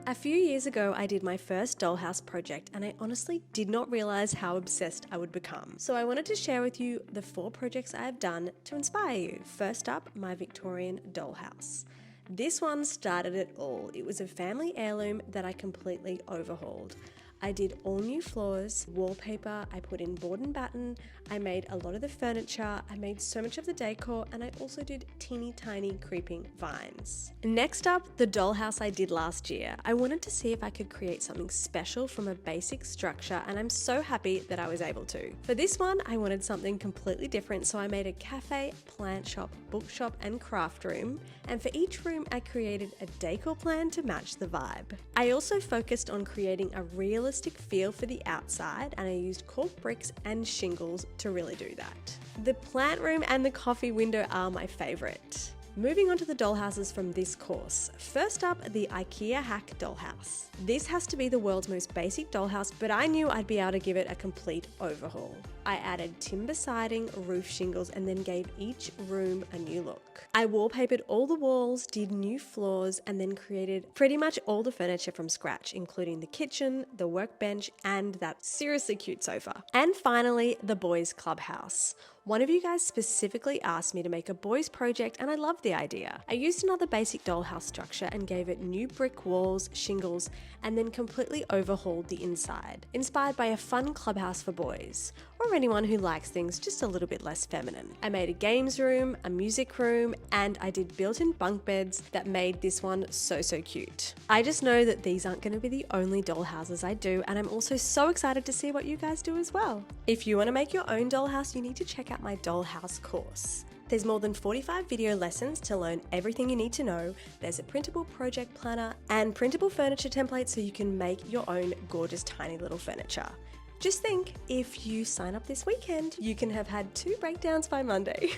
A few years ago, I did my first dollhouse project and I honestly did not realize how obsessed I would become. So I wanted to share with you the 4 projects I have done to inspire you. First up, my Victorian dollhouse. This one started it all. It was a family heirloom that I completely overhauled. I did all new floors, wallpaper, I put in board and batten, I made a lot of the furniture, I made so much of the decor, and I also did teeny tiny creeping vines. Next up, the dollhouse I did last year. I wanted to see if I could create something special from a basic structure, and I'm so happy that I was able to. For this one, I wanted something completely different, so I made a cafe, plant shop, bookshop, and craft room, and for each room I created a decor plan to match the vibe. I also focused on creating a realistic feel for the outside, and I used cork bricks and shingles to really do that. The plant room and the coffee window are my favorite. Moving on to the dollhouses from this course. First up, the Ikea Hack dollhouse. This has to be the world's most basic dollhouse, but I knew I'd be able to give it a complete overhaul. I added timber siding, roof shingles, and then gave each room a new look. I wallpapered all the walls, did new floors, and then created pretty much all the furniture from scratch, including the kitchen, the workbench, and that seriously cute sofa. And finally, the boys' clubhouse. One of you guys specifically asked me to make a boys project, and I loved the idea. I used another basic dollhouse structure and gave it new brick walls, shingles, and then completely overhauled the inside, inspired by a fun clubhouse for boys, or anyone who likes things just a little bit less feminine. I made a games room, a music room, and I did built-in bunk beds that made this one so cute. I just know that these aren't going to be the only dollhouses I do, and I'm also so excited to see what you guys do as well. If you want to make your own dollhouse, you need to check out my dollhouse course. There's more than 45 video lessons to learn everything you need to know. There's a printable project planner and printable furniture templates so you can make your own gorgeous tiny little furniture. Just think, if you sign up this weekend, you can have had 2 breakdowns by Monday.